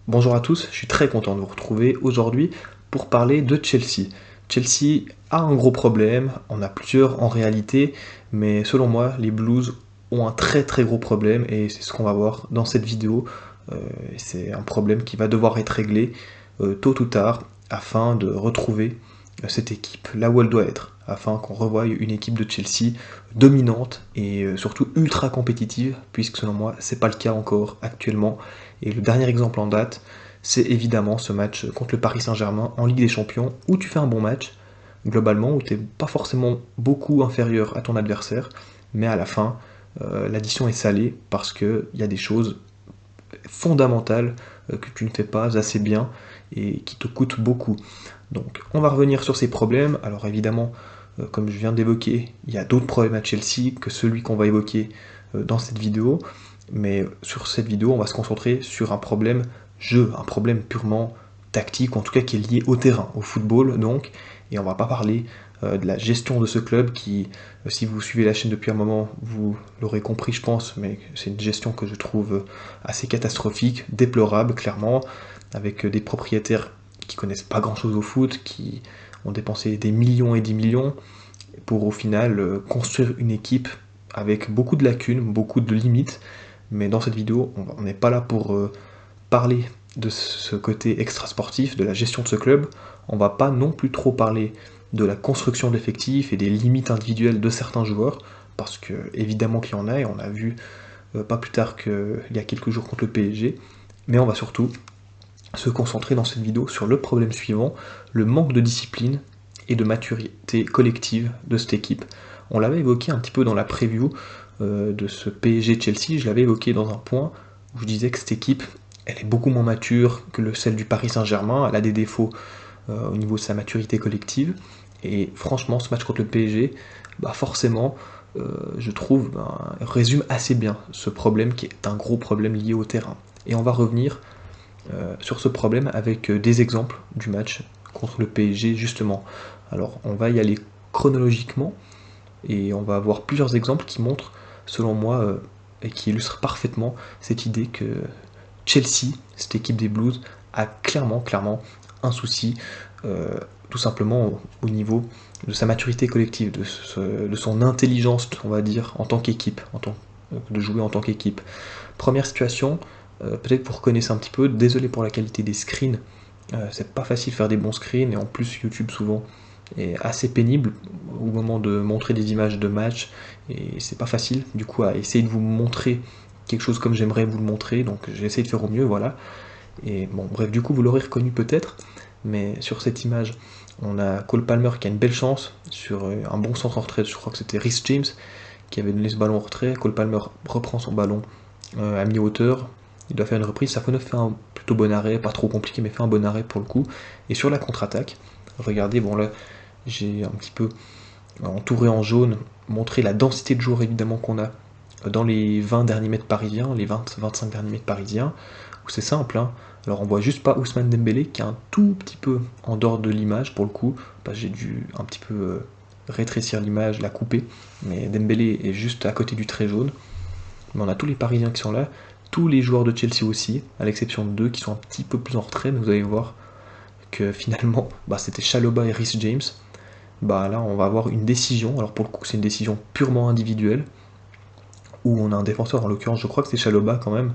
Bonjour à tous, je suis très content de vous retrouver aujourd'hui pour parler de Chelsea. Chelsea a un gros problème, on a plusieurs en réalité, mais selon moi, les Blues ont un très très gros problème et c'est ce qu'on va voir dans cette vidéo. Euh, c'est un problème qui va devoir être réglé tôt ou tard afin de retrouver cette équipe là où elle doit être, afin qu'on revoie une équipe de Chelsea dominante et surtout ultra compétitive, puisque selon moi, c'est pas le cas encore actuellement. Et le dernier exemple en date, c'est évidemment ce match contre le Paris Saint-Germain en Ligue des Champions, où tu fais un bon match, globalement, où tu n'es pas forcément beaucoup inférieur à ton adversaire, mais à la fin, l'addition est salée parce qu'il y a des choses fondamentales que tu ne fais pas assez bien et qui te coûtent beaucoup. Donc on va revenir sur ces problèmes. Alors évidemment, comme je viens d'évoquer, il y a d'autres problèmes à Chelsea que celui qu'on va évoquer dans cette vidéo. Mais sur cette vidéo, on va se concentrer sur un problème jeu, un problème purement tactique, ou en tout cas qui est lié au terrain, au football donc. Et on va pas parler de la gestion de ce club qui, si vous suivez la chaîne depuis un moment, vous l'aurez compris je pense, mais c'est une gestion que je trouve assez catastrophique, déplorable clairement, avec des propriétaires qui connaissent pas grand chose au foot, qui ont dépensé des millions et des millions pour au final construire une équipe avec beaucoup de lacunes, beaucoup de limites. Mais dans cette vidéo, on n'est pas là pour parler de ce côté extra-sportif, de la gestion de ce club. On va pas non plus trop parler de la construction d'effectifs et des limites individuelles de certains joueurs, parce que évidemment qu'il y en a, et on a vu pas plus tard qu'il y a quelques jours contre le PSG. Mais on va surtout se concentrer dans cette vidéo sur le problème suivant, le manque de discipline et de maturité collective de cette équipe. On l'avait évoqué un petit peu dans la preview de ce PSG-Chelsea, je l'avais évoqué dans un point où je disais que cette équipe, elle est beaucoup moins mature que celle du Paris Saint-Germain, elle a des défauts au niveau de sa maturité collective, et franchement, ce match contre le PSG, bah forcément, je trouve, résume assez bien ce problème qui est un gros problème lié au terrain. Et on va revenir sur ce problème avec des exemples du match contre le PSG justement. Alors on va y aller chronologiquement et on va avoir plusieurs exemples qui montrent, selon moi, et qui illustrent parfaitement cette idée que Chelsea, cette équipe des Blues, a clairement un souci, tout simplement au niveau de sa maturité collective, de son intelligence, on va dire, en tant qu'équipe, de jouer en tant qu'équipe. Première situation, peut-être que vous reconnaissez un petit peu, désolé pour la qualité des screens, c'est pas facile de faire des bons screens, et en plus YouTube souvent est assez pénible au moment de montrer des images de match, et c'est pas facile du coup à essayer de vous montrer quelque chose comme j'aimerais vous le montrer, donc j'ai essayé de faire au mieux, voilà. Et bon, bref, du coup vous l'aurez reconnu peut-être, mais sur cette image, on a Cole Palmer qui a une belle chance sur un bon centre en retrait, je crois que c'était Reece James qui avait donné ce ballon en retrait. Cole Palmer reprend son ballon à mi-hauteur, il doit faire une reprise. Safonov fait un plutôt bon arrêt, pas trop compliqué, mais fait un bon arrêt pour le coup. Et sur la contre-attaque, regardez, bon là, j'ai un petit peu entouré en jaune, montré la densité de joueurs évidemment qu'on a dans les 20 derniers mètres parisiens, les 20-25 derniers mètres parisiens, où c'est simple, hein. Alors on voit juste pas Ousmane Dembélé qui est un tout petit peu en dehors de l'image pour le coup, parce que j'ai dû un petit peu rétrécir l'image, la couper, mais Dembélé est juste à côté du trait jaune. Mais on a tous les Parisiens qui sont là, tous les joueurs de Chelsea aussi, à l'exception de deux qui sont un petit peu plus en retrait, mais vous allez voir que finalement, bah, c'était Chalobah et Reece James. Bah là, on va avoir une décision, alors pour le coup, c'est une décision purement individuelle, où on a un défenseur, en l'occurrence, je crois que c'est Chalobah quand même,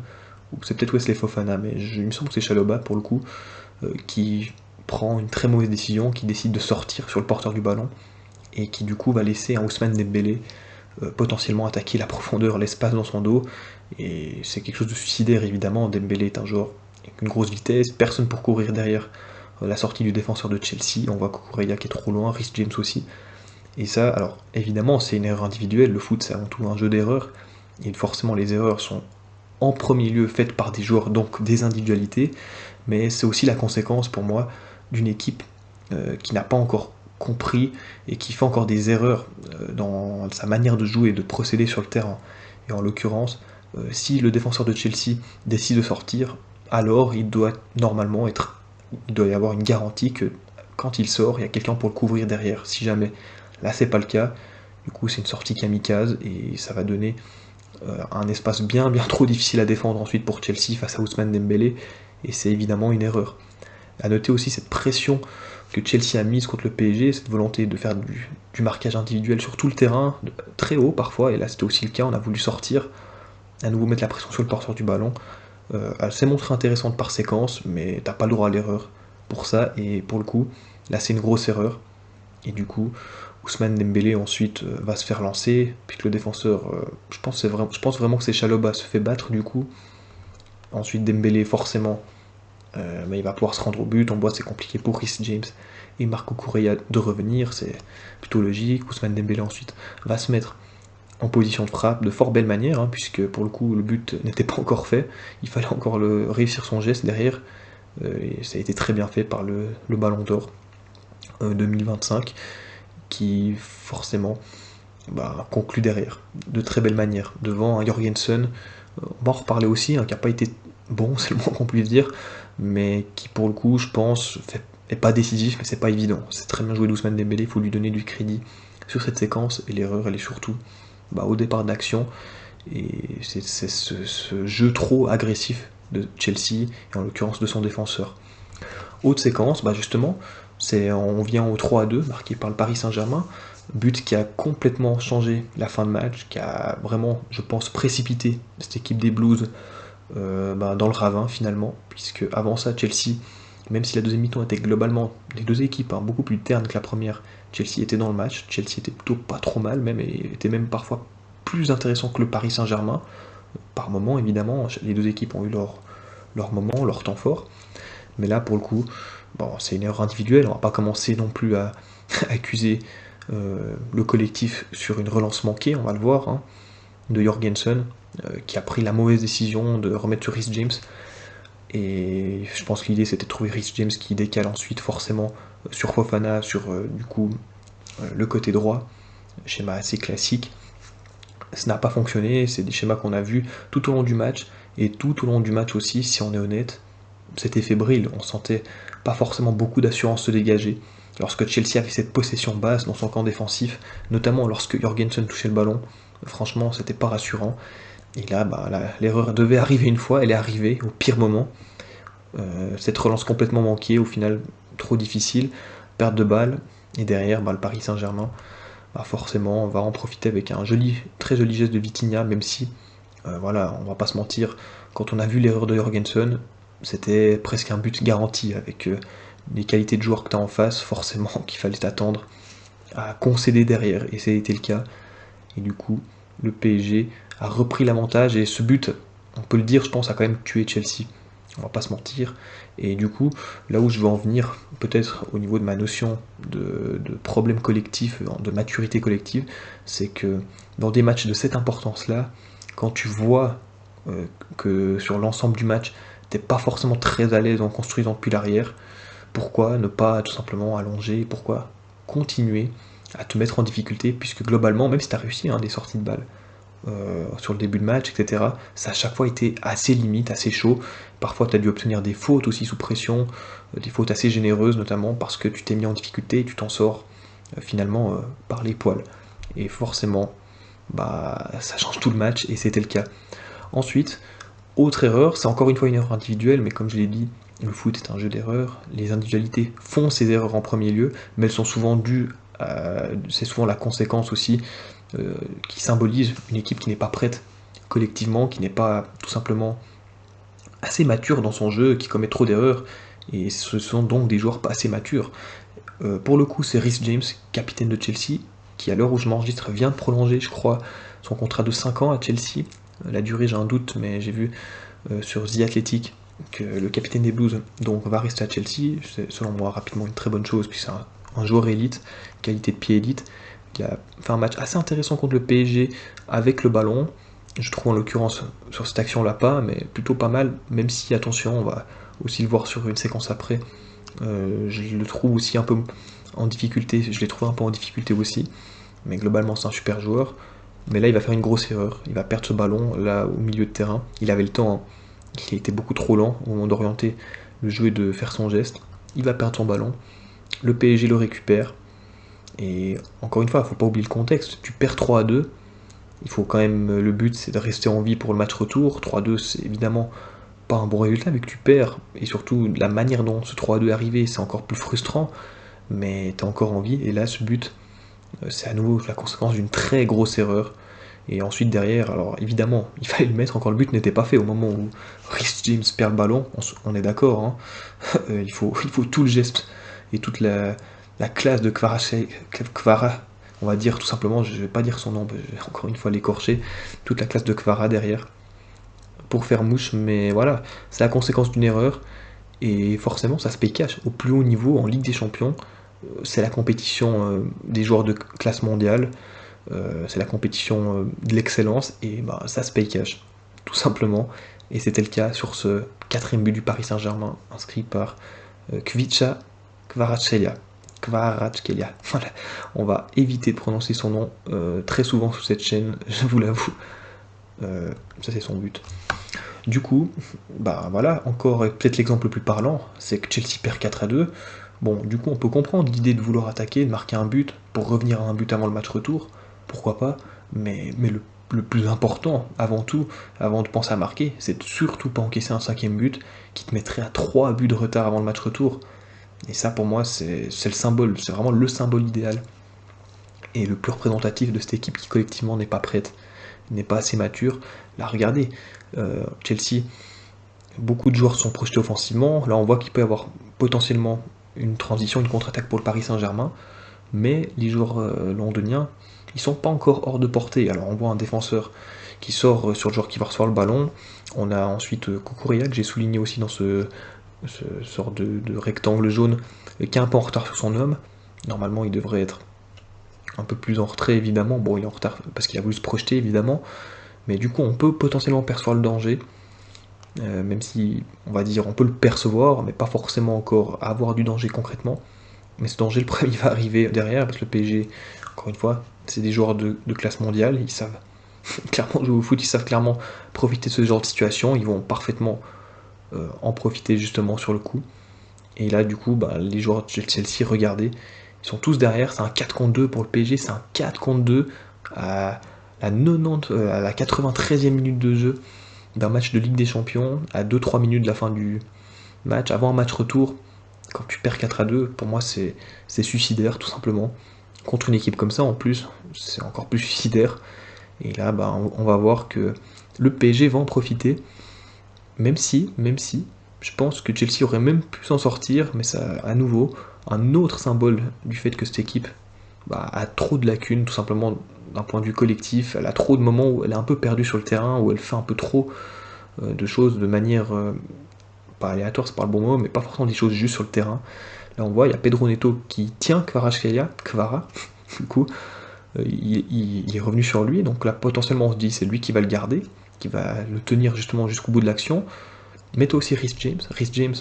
ou c'est peut-être Wesley Fofana, mais il me semble que c'est Chalobah pour le coup, qui prend une très mauvaise décision, qui décide de sortir sur le porteur du ballon, et qui du coup va laisser un Ousmane Dembélé potentiellement attaquer la profondeur, l'espace dans son dos, et c'est quelque chose de suicidaire évidemment. Dembélé est un joueur avec une grosse vitesse, personne pour courir derrière la sortie du défenseur de Chelsea, on voit Cucurella qui est trop loin, Reece James aussi, et ça, alors évidemment c'est une erreur individuelle, le foot c'est avant tout un jeu d'erreurs, et forcément les erreurs sont en premier lieu faites par des joueurs, donc des individualités, mais c'est aussi la conséquence pour moi d'une équipe qui n'a pas encore compris et qui fait encore des erreurs dans sa manière de jouer et de procéder sur le terrain. Et en l'occurrence, si le défenseur de Chelsea décide de sortir, alors il doit normalement il doit y avoir une garantie que quand il sort, il y a quelqu'un pour le couvrir derrière. Si jamais, là c'est pas le cas, du coup c'est une sortie kamikaze et ça va donner un espace bien trop difficile à défendre ensuite pour Chelsea face à Ousmane Dembélé et c'est évidemment une erreur. À noter aussi cette pression que Chelsea a mise contre le PSG, cette volonté de faire du marquage individuel sur tout le terrain, très haut parfois, et là c'était aussi le cas, on a voulu sortir, à nouveau mettre la pression sur le porteur du ballon. Elle s'est montrée intéressante par séquence, mais t'as pas le droit à l'erreur pour ça, et pour le coup, là c'est une grosse erreur, et du coup, Ousmane Dembélé ensuite va se faire lancer, puisque le défenseur, je pense vraiment que c'est Chalobah se fait battre du coup. Ensuite Dembélé forcément, mais il va pouvoir se rendre au but, on voit c'est compliqué pour Reece James et Marco Correa de revenir, c'est plutôt logique. Ousmane Dembélé ensuite va se mettre en position de frappe de fort belle manière, hein, puisque pour le coup le but n'était pas encore fait, il fallait encore réussir son geste derrière, et ça a été très bien fait par le Ballon d'Or 2025, qui forcément conclut derrière, de très belle manière, devant un Jorgensen, on va en reparler aussi, hein, qui n'a pas été bon, c'est le moins qu'on puisse dire, mais qui pour le coup, je pense, est pas décisif, mais c'est pas évident. C'est très bien joué d'Ousmane Dembélé, il faut lui donner du crédit sur cette séquence, et l'erreur, elle est surtout au départ d'action, et c'est ce jeu trop agressif de Chelsea, et en l'occurrence de son défenseur. Autre séquence, justement, on vient au 3-2, marqué par le Paris Saint-Germain, but qui a complètement changé la fin de match, qui a vraiment, je pense, précipité cette équipe des Blues dans le ravin finalement, puisque avant ça, Chelsea, même si la deuxième mi-temps était globalement, les deux équipes, beaucoup plus ternes que la première, Chelsea était dans le match, Chelsea était plutôt pas trop mal même, et était même parfois plus intéressant que le Paris Saint-Germain, par moment évidemment, les deux équipes ont eu leur moment, leur temps fort, mais là pour le coup, c'est une erreur individuelle, on va pas commencer non plus à accuser le collectif sur une relance manquée, on va le voir, hein, de Jorgensen, qui a pris la mauvaise décision de remettre sur Reece James, et je pense que l'idée c'était de trouver Reece James qui décale ensuite forcément sur Fofana, sur du coup le côté droit, schéma assez classique. Ça n'a pas fonctionné, c'est des schémas qu'on a vus tout au long du match, et tout au long du match aussi, si on est honnête, c'était fébrile, on sentait pas forcément beaucoup d'assurance se dégager. Lorsque Chelsea avait cette possession basse dans son camp défensif, notamment lorsque Jorgensen touchait le ballon, franchement c'était pas rassurant. Et là, l'erreur devait arriver une fois, elle est arrivée au pire moment. Cette relance complètement manquée, au final trop difficile, perte de balle, et derrière le Paris Saint-Germain, forcément on va en profiter avec un très joli geste de Vitinha, même si, on va pas se mentir, quand on a vu l'erreur de Jorgensen, c'était presque un but garanti avec les qualités de joueur que tu as en face, forcément qu'il fallait t'attendre à concéder derrière, et ça a été le cas. Et du coup, le PSG a repris l'avantage, et ce but, on peut le dire, je pense, a quand même tué Chelsea. On va pas se mentir. Et du coup, là où je veux en venir, peut-être au niveau de ma notion de problème collectif, de maturité collective, c'est que dans des matchs de cette importance-là, quand tu vois que sur l'ensemble du match, t'es pas forcément très à l'aise en construisant depuis l'arrière, pourquoi ne pas tout simplement allonger, pourquoi continuer à te mettre en difficulté, puisque globalement, même si tu as réussi des sorties de balles sur le début de match, etc., ça a chaque fois été assez limite, assez chaud. Parfois, tu as dû obtenir des fautes aussi sous pression, des fautes assez généreuses, notamment parce que tu t'es mis en difficulté et tu t'en sors finalement par les poils. Et forcément, ça change tout le match, et c'était le cas. Ensuite, autre erreur, c'est encore une fois une erreur individuelle, mais comme je l'ai dit, le foot est un jeu d'erreurs. Les individualités font ces erreurs en premier lieu, mais elles sont souvent dues c'est souvent la conséquence aussi qui symbolise une équipe qui n'est pas prête collectivement, qui n'est pas tout simplement assez mature dans son jeu, qui commet trop d'erreurs, et ce sont donc des joueurs pas assez matures. Pour le coup, c'est Reece James, capitaine de Chelsea, qui à l'heure où je m'enregistre vient de prolonger, je crois, son contrat de 5 ans à Chelsea. La durée, j'ai un doute, mais j'ai vu sur The Athletic que le capitaine des Blues donc, va rester à Chelsea. C'est selon moi rapidement une très bonne chose, puisque c'est un joueur élite, qualité de pied élite. Il a fait un match assez intéressant contre le PSG avec le ballon. Je trouve en l'occurrence sur cette action-là pas, mais plutôt pas mal, même si, attention, on va aussi le voir sur une séquence après. Je le trouve aussi un peu en difficulté, je l'ai trouvé un peu en difficulté aussi, mais globalement c'est un super joueur. Mais là il va faire une grosse erreur, il va perdre ce ballon là au milieu de terrain. Il avait le temps, il a été beaucoup trop lent au moment d'orienter le jeu et de faire son geste. Il va perdre son ballon, le PSG le récupère, et encore une fois, il ne faut pas oublier le contexte, tu perds 3-2, il faut quand même, le but c'est de rester en vie pour le match retour. 3-2 c'est évidemment pas un bon résultat vu que tu perds, et surtout la manière dont ce 3-2 est arrivé, c'est encore plus frustrant, mais t'as encore envie, et là ce but, c'est à nouveau la conséquence d'une très grosse erreur. Et ensuite derrière, alors évidemment, il fallait le mettre, encore le but n'était pas fait au moment où Reece James perd le ballon, on est d'accord, hein. Il faut tout le geste et toute la classe de Kvara, on va dire tout simplement, je vais pas dire son nom, je vais encore une fois l'écorcher, toute la classe de Kvara derrière, pour faire mouche, mais voilà, c'est la conséquence d'une erreur, et forcément ça se paye cash. Au plus haut niveau, en Ligue des Champions, c'est la compétition des joueurs de classe mondiale, c'est la compétition de l'excellence, et bah, ça se paye cash, tout simplement. Et c'était le cas sur ce quatrième but du Paris Saint-Germain, inscrit par Kvicha Kvaratskhelia. Kvaratskhelia. Voilà. On va éviter de prononcer son nom très souvent sur cette chaîne, je vous l'avoue. Ça c'est son but. Du coup, bah voilà, encore peut-être l'exemple le plus parlant, c'est que Chelsea perd 4-2. Bon, du coup, on peut comprendre l'idée de vouloir attaquer, de marquer un but, pour revenir à un but avant le match retour, pourquoi pas, mais le plus important, avant tout, avant de penser à marquer, c'est de surtout pas encaisser un cinquième but qui te mettrait à 3 buts de retard avant le match retour. Et ça, pour moi, c'est le symbole, c'est vraiment le symbole idéal, et le plus représentatif de cette équipe qui collectivement n'est pas prête, n'est pas assez mature. Là, regardez, Chelsea, beaucoup de joueurs sont projetés offensivement, là on voit qu'il peut y avoir potentiellement une transition, une contre-attaque pour le Paris Saint-Germain, mais les joueurs londoniens, ils sont pas encore hors de portée. Alors on voit un défenseur qui sort sur le joueur qui va recevoir le ballon, on a ensuite Cucurella, que j'ai souligné aussi dans ce sort de rectangle jaune, qui est un peu en retard sur son homme. Normalement il devrait être un peu plus en retrait évidemment, bon il est en retard parce qu'il a voulu se projeter évidemment, mais du coup on peut potentiellement percevoir le danger, même si on va dire on peut le percevoir, mais pas forcément encore avoir du danger concrètement. Mais ce danger, le premier va arriver derrière, parce que le PSG, encore une fois, c'est des joueurs de classe mondiale, ils savent clairement jouer au foot, ils savent clairement profiter de ce genre de situation, ils vont parfaitement en profiter justement sur le coup. Et là, du coup, bah, les joueurs de Chelsea, regardez, ils sont tous derrière, c'est un 4 contre 2 pour le PSG, c'est un 4 contre 2 à la 90, à la 93e minute de jeu d'un match de Ligue des Champions, à 2-3 minutes de la fin du match, avant un match retour. Quand tu perds 4-2, pour moi c'est suicidaire tout simplement. Contre une équipe comme ça en plus, c'est encore plus suicidaire. Et là bah, on va voir que le PSG va en profiter. Même si, je pense que Chelsea aurait même pu s'en sortir, mais ça à nouveau un autre symbole du fait que cette équipe bah, a trop de lacunes, tout simplement d'un point de vue collectif. Elle a trop de moments où elle est un peu perdue sur le terrain, où elle fait un peu trop de choses de manière pas aléatoire, c'est pas le bon mot, mais pas forcément des choses juste sur le terrain. Là on voit, il y a Pedro Neto qui tient Kvara, du coup, il est revenu sur lui, donc là potentiellement on se dit c'est lui qui va le garder, qui va le tenir justement jusqu'au bout de l'action. Mettez aussi Reece James,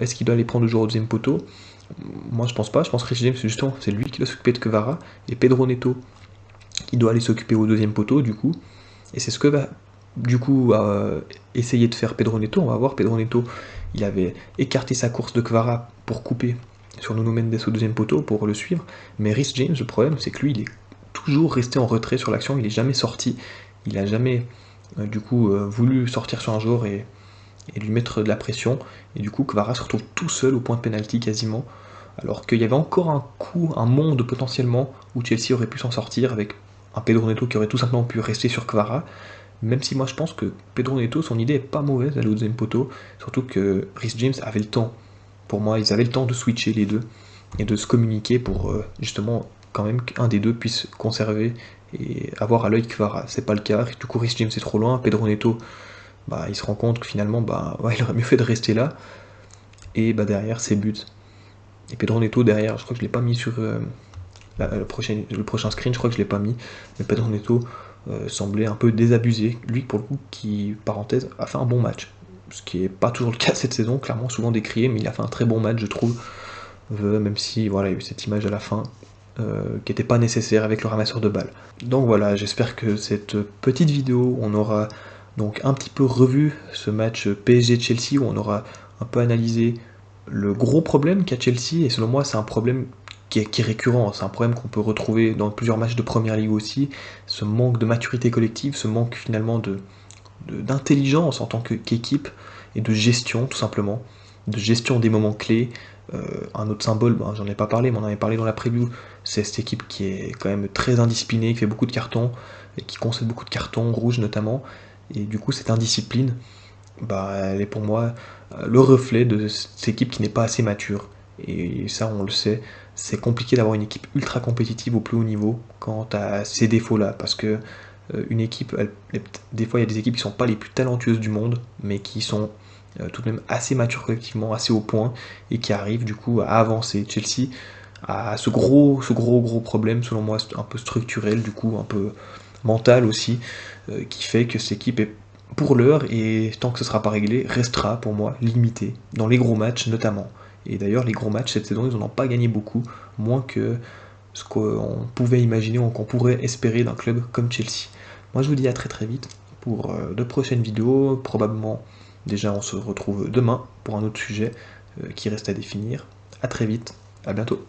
est-ce qu'il doit aller prendre le joueur au deuxième poteau? Moi je pense pas, je pense que Reece James justement c'est lui qui doit s'occuper de Kvara, et Pedro Neto qui doit aller s'occuper au deuxième poteau du coup, et c'est ce que va du coup essayer de faire Pedro Neto. On va voir, Pedro Neto, il avait écarté sa course de Kvara pour couper sur Nuno Mendes au deuxième poteau pour le suivre, mais Reece James, le problème c'est que lui il est toujours resté en retrait sur l'action, il est jamais sorti, il a jamais du coup voulu sortir sur un joueur et lui mettre de la pression, et du coup Kvara se retrouve tout seul au point de pénalty quasiment, alors qu'il y avait encore un monde potentiellement où Chelsea aurait pu s'en sortir avec un Pedro Neto qui aurait tout simplement pu rester sur Kvara. Même si moi je pense que Pedro Neto, son idée est pas mauvaise d'aller au deuxième poteau, surtout que Reece James avait le temps. Pour moi, ils avaient le temps de switcher les deux et de se communiquer pour justement quand même qu'un des deux puisse conserver et avoir à l'œil Kvara. C'est pas le cas, du coup Reece James est trop loin, Pedro Neto, bah, il se rend compte que finalement bah, ouais, il aurait mieux fait de rester là, et bah, derrière ses buts. Et Pedro Neto derrière, je crois que je l'ai pas mis sur le prochain screen, je crois que je l'ai pas mis, mais Pedro Neto semblait un peu désabusé. Lui, pour le coup, qui, parenthèse, a fait un bon match. Ce qui n'est pas toujours le cas cette saison, clairement souvent décrié, mais il a fait un très bon match, je trouve. Même si, voilà, il y a eu cette image à la fin, qui n'était pas nécessaire avec le ramasseur de balles. Donc voilà, j'espère que cette petite vidéo, on aura donc un petit peu revu ce match PSG-Chelsea, où on aura un peu analysé le gros problème qu'a Chelsea, et selon moi, c'est un problème qui est récurrent, c'est un problème qu'on peut retrouver dans plusieurs matchs de Première Ligue aussi, ce manque de maturité collective, ce manque finalement d'intelligence en tant qu'équipe, et de gestion tout simplement, de gestion des moments clés. Un autre symbole, ben, j'en ai pas parlé, mais on en avait parlé dans la preview, c'est cette équipe qui est quand même très indisciplinée, qui fait beaucoup de cartons, et qui concède beaucoup de cartons, rouges notamment, et du coup cette indiscipline, bah, elle est pour moi le reflet de cette équipe qui n'est pas assez mature. Et ça, on le sait, c'est compliqué d'avoir une équipe ultra compétitive au plus haut niveau quand tu as ces défauts-là. Parce que une équipe, des fois, il y a des équipes qui ne sont pas les plus talentueuses du monde, mais qui sont tout de même assez matures collectivement, assez au point, et qui arrivent du coup à avancer. Chelsea a ce gros problème, selon moi, un peu structurel, du coup, un peu mental aussi, qui fait que cette équipe est pour l'heure, et tant que ce ne sera pas réglé, restera pour moi limité, dans les gros matchs notamment. Et d'ailleurs, les gros matchs cette saison, ils n'en ont pas gagné beaucoup, moins que ce qu'on pouvait imaginer ou qu'on pourrait espérer d'un club comme Chelsea. Moi, je vous dis à très très vite pour de prochaines vidéos. Probablement, déjà, on se retrouve demain pour un autre sujet qui reste à définir. À très vite, à bientôt.